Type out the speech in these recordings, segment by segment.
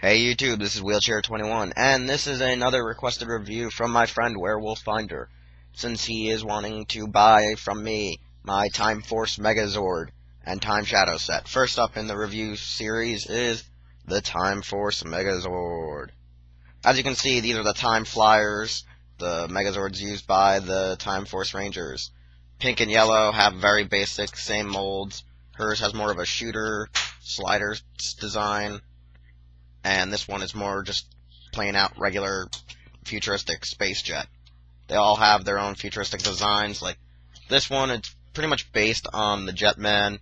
Hey YouTube, this is Wheelchair21, and this is another requested review from my friend Werewolf Finder, since he is wanting to buy from me my Time Force Megazord and Time Shadow set. First up in the review series is the Time Force Megazord. As you can see, these are the Time Flyers, the Megazords used by the Time Force Rangers. Pink and yellow have very basic, same molds. Hers has more of a shooter, slider design. And this one is more just plain out regular futuristic space jet. They all have their own futuristic designs. Like this one, it's pretty much based on the Jetman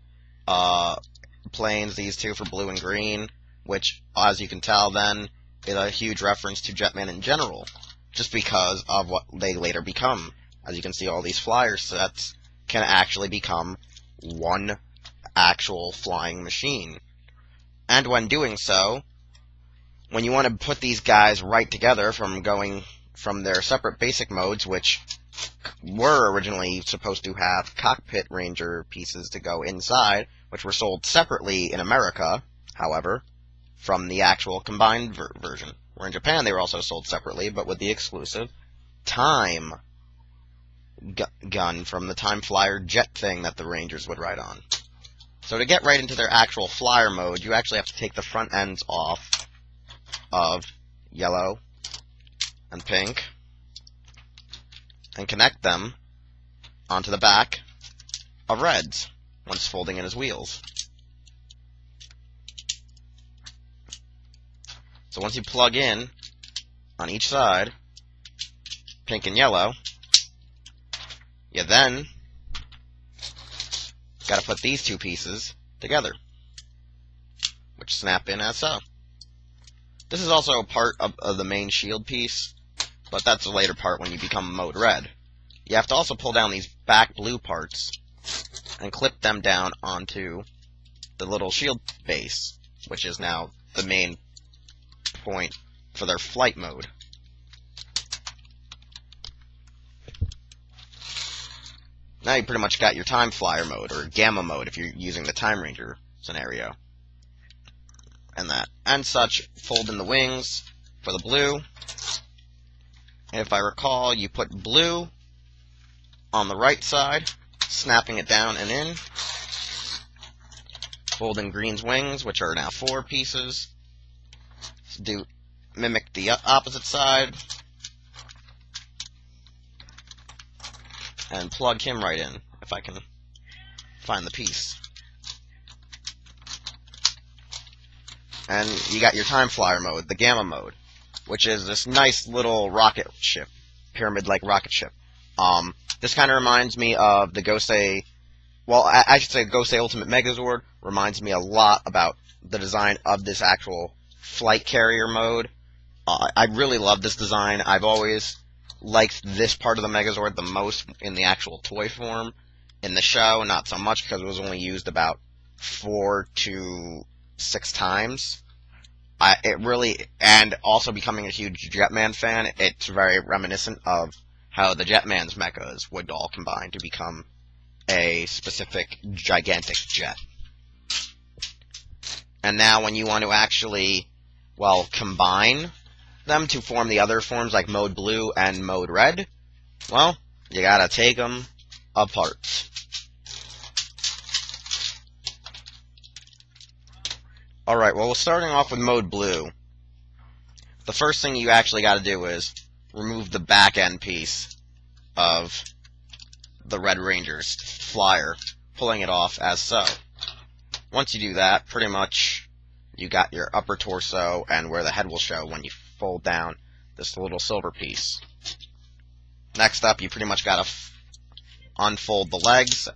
planes, these two for blue and green, which, as you can tell then, is a huge reference to Jetman in general, just because of what they later become. As you can see, all these flyer sets can actually become one actual flying machine. And when doing so, when you want to put these guys right together from going from their separate basic modes, which were originally supposed to have cockpit ranger pieces to go inside, which were sold separately in America, however, from the actual combined version. Where in Japan they were also sold separately, but with the exclusive Time gun from the Time Flyer jet thing that the Rangers would ride on. So to get right into their actual flyer mode, you actually have to take the front ends off of yellow and pink and connect them onto the back of reds once folding in his wheels. So once you plug in on each side, pink and yellow, you then gotta put these two pieces together, which snap in as so. This is also a part of the main shield piece, but that's a later part when you become mode red. You have to also pull down these back blue parts and clip them down onto the little shield base, which is now the main point for their flight mode. Now you pretty much got your Time Flyer mode, or Gamma mode if you're using the Time Ranger scenario. And that. And such, fold in the wings for the blue. And if I recall, you put blue on the right side, snapping it down and in. Fold in green's wings, which are now 4 pieces. Mimic the opposite side. And plug him right in, if I can find the piece. And you got your Time Flyer mode, the Gamma mode, which is this nice little rocket ship, pyramid-like rocket ship. This kind of reminds me of the Gosei, well, I should say Gosei Ultimate Megazord reminds me a lot about the design of this actual flight carrier mode. I really love this design. I've always liked this part of the Megazord the most in the actual toy form. In the show, not so much, because it was only used about 4 to 6 times. It really, and also becoming a huge Jetman fan, it's very reminiscent of how the Jetman's mechas would all combine to become a specific gigantic jet. And now when you want to actually, well, combine them to form the other forms like Mode Blue and Mode Red, well, you gotta take them apart. Alright, well, starting off with Mode Blue, the first thing you actually gotta do is remove the back end piece of the Red Ranger's flyer, pulling it off as so. Once you do that, pretty much you got your upper torso and where the head will show when you fold down this little silver piece. Next up, you pretty much gotta unfold the legs,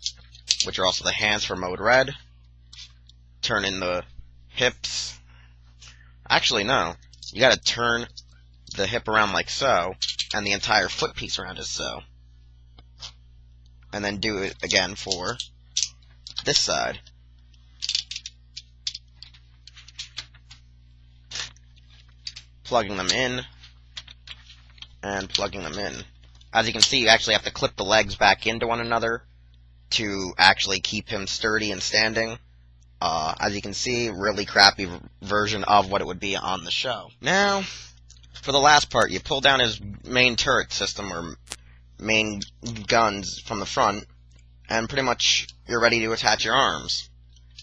which are also the hands for Mode Red. Turn in the hips. Actually, no. You gotta turn the hip around like so, and the entire foot piece around as so. And then do it again for this side. Plugging them in, and plugging them in. As you can see, you actually have to clip the legs back into one another to actually keep him sturdy and standing. As you can see, really crappy version of what it would be on the show. Now, for the last part, you pull down his main turret system, or main guns from the front, and pretty much you're ready to attach your arms.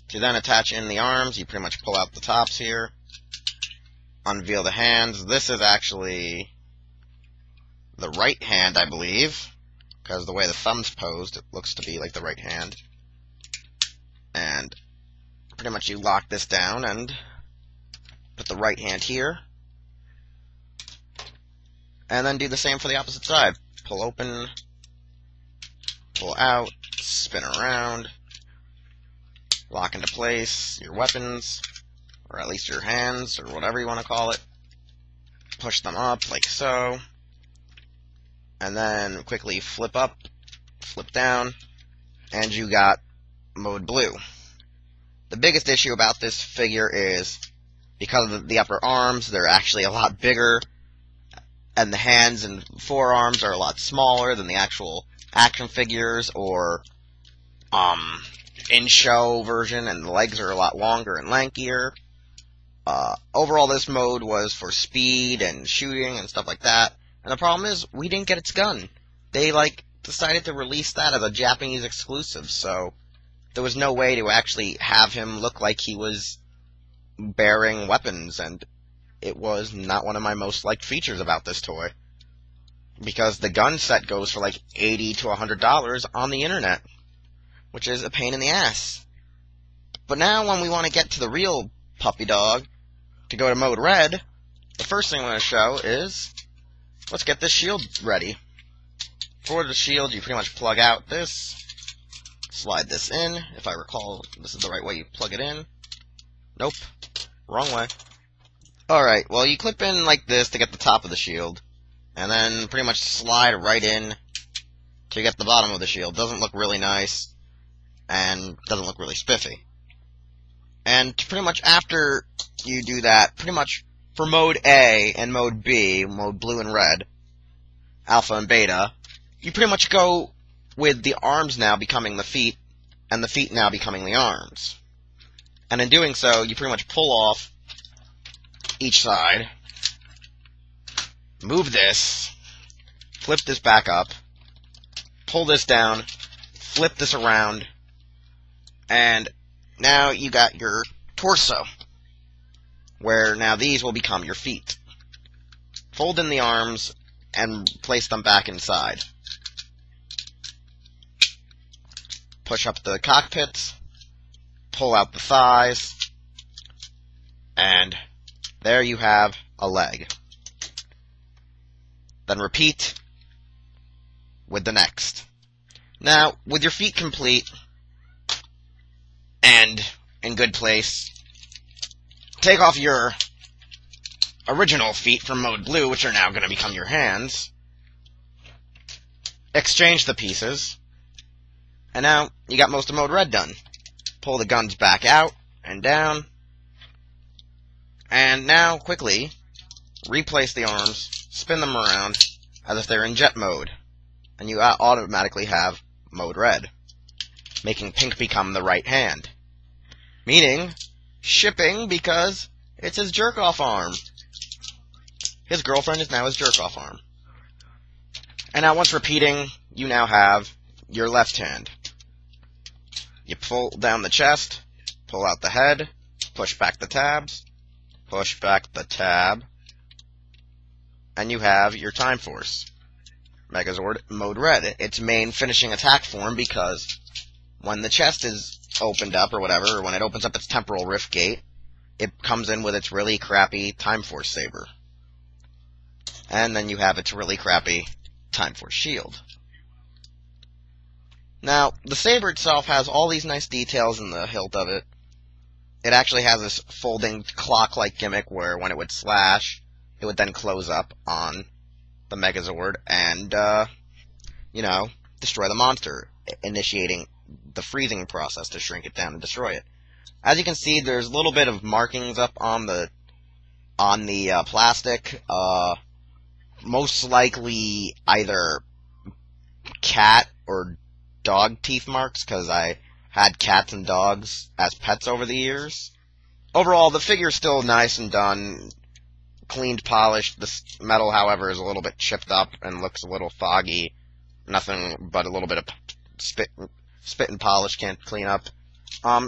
To then attach in the arms, you pretty much pull out the tops here, unveil the hands. This is actually the right hand, I believe, because the way the thumb's posed, it looks to be like the right hand. And pretty much you lock this down and put the right hand here. And then do the same for the opposite side. Pull open, pull out, spin around, lock into place your weapons, or at least your hands, or whatever you want to call it. Push them up, like so. And then quickly flip up, flip down, and you got mode blue. The biggest issue about this figure is, because of the upper arms, they're actually a lot bigger, and the hands and forearms are a lot smaller than the actual action figures or in-show version, and the legs are a lot longer and lankier. Overall, this mode was for speed and shooting and stuff like that. And the problem is, we didn't get its gun. They, decided to release that as a Japanese exclusive, so there was no way to actually have him look like he was bearing weapons, and it was not one of my most liked features about this toy. Because the gun set goes for $80 to $100 on the internet, which is a pain in the ass. But now when we want to get to the real puppy dog, to go to mode red, the first thing I'm going to show is, let's get this shield ready. For the shield, you pretty much plug out this, slide this in. If I recall, this is the right way you plug it in. Nope, wrong way. Alright, well, you clip in like this to get the top of the shield, and then pretty much slide right in to get the bottom of the shield. Doesn't look really nice, and doesn't look really spiffy. And pretty much after you do that, pretty much for mode A and mode B, mode blue and red, alpha and beta, you pretty much go with the arms now becoming the feet, and the feet now becoming the arms. And in doing so, you pretty much pull off each side, move this, flip this back up, pull this down, flip this around, and now you got your torso, where now these will become your feet. Fold in the arms and place them back inside. Push up the cockpits, pull out the thighs, and there you have a leg. Then repeat with the next. Now, with your feet complete and in good place, take off your original feet from mode blue, which are now going to become your hands. Exchange the pieces. And now you got most of mode red done. Pull the guns back out and down. And now, quickly, replace the arms, spin them around as if they're in jet mode. And you automatically have mode red, making pink become the right hand. Meaning, shipping because it's his jerk-off arm. His girlfriend is now his jerk-off arm. And now once repeating, you now have your left hand. You pull down the chest, pull out the head, push back the tabs, push back the tab, and you have your Time Force Megazord mode red. Its main finishing attack form, because when the chest is opened up or whatever, or when it opens up its temporal rift gate, it comes in with its really crappy Time Force saber. And then you have its really crappy Time Force shield. Now, the saber itself has all these nice details in the hilt of it. It actually has this folding clock-like gimmick where when it would slash, it would then close up on the Megazord and, destroy the monster, initiating the freezing process to shrink it down and destroy it. As you can see, there's a little bit of markings up on the plastic. Most likely either cat or dog teeth marks, because I had cats and dogs as pets over the years. Overall, the figure's still nice and done, cleaned, polished. The metal, however, is a little bit chipped up and looks a little foggy. Nothing but a little bit of spit and polish can't clean up.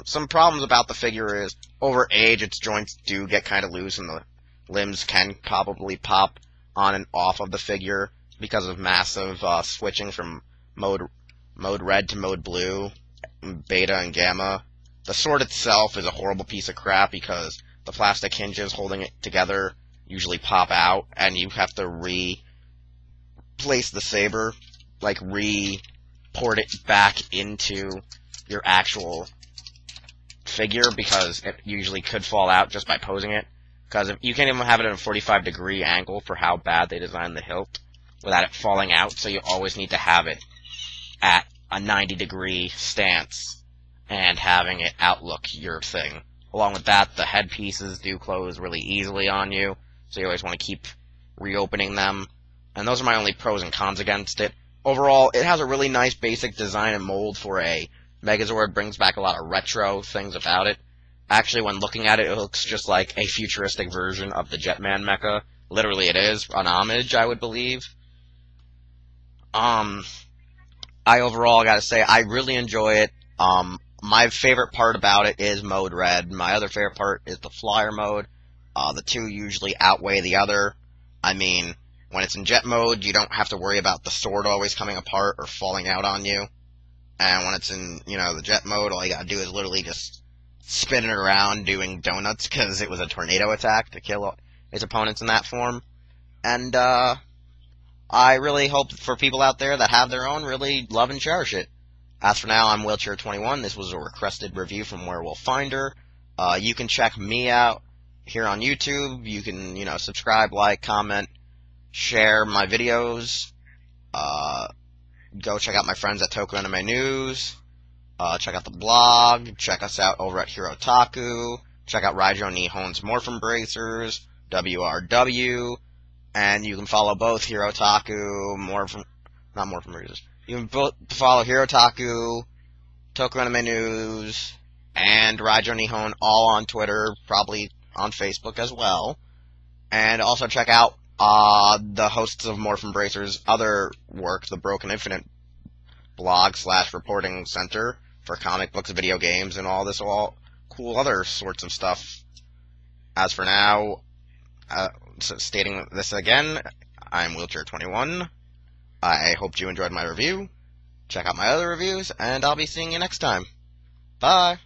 Some problems about the figure is, over age, its joints do get kind of loose, and the limbs can probably pop on and off of the figure because of massive switching from mode red to mode blue, beta and gamma. The sword itself is a horrible piece of crap because the plastic hinges holding it together usually pop out, and you have to replace the saber, like port it back into your actual figure, because it usually could fall out just by posing it. Because you can't even have it at a 45-degree angle for how bad they designed the hilt without it falling out, so you always need to have it at a 90-degree stance and having it outlook your thing. Along with that, the headpieces do close really easily on you, so you always want to keep reopening them. And those are my only pros and cons against it. Overall, it has a really nice basic design and mold for a Megazord, brings back a lot of retro things about it. Actually, when looking at it, it looks just like a futuristic version of the Jetman mecha. Literally, it is an homage, I would believe. I overall gotta say, I really enjoy it. My favorite part about it is mode red. My other favorite part is the flyer mode. The two usually outweigh the other. I mean, when it's in jet mode, you don't have to worry about the sword always coming apart or falling out on you. And when it's in, the jet mode, all you gotta do is literally just spin it around doing donuts, because it was a tornado attack to kill its opponents in that form. And, I really hope for people out there that have their own really love and cherish it. As for now, I'm Wheelchair21. This was a requested review from Werewolf Finder. You can check me out here on YouTube. You can, subscribe, like, comment, share my videos. Go check out my friends at Tokyo Anime News. Check out the blog. Check us out over at Hirotaku. Check out Raijo Nihon's Morphin Bracers, WRW. And you can follow both Hirotaku, not Morphin Bracers. You can both follow Hirotaku, Tokyo Anime News, and Raijo Nihon all on Twitter, probably on Facebook as well. And also check out the hosts of Morphin Bracers' other work, the Broken Infinite blog / reporting center for comic books, video games, and all cool other sorts of stuff. As for now, stating this again, I'm Wheelchair21. I hope you enjoyed my review. Check out my other reviews, and I'll be seeing you next time. Bye!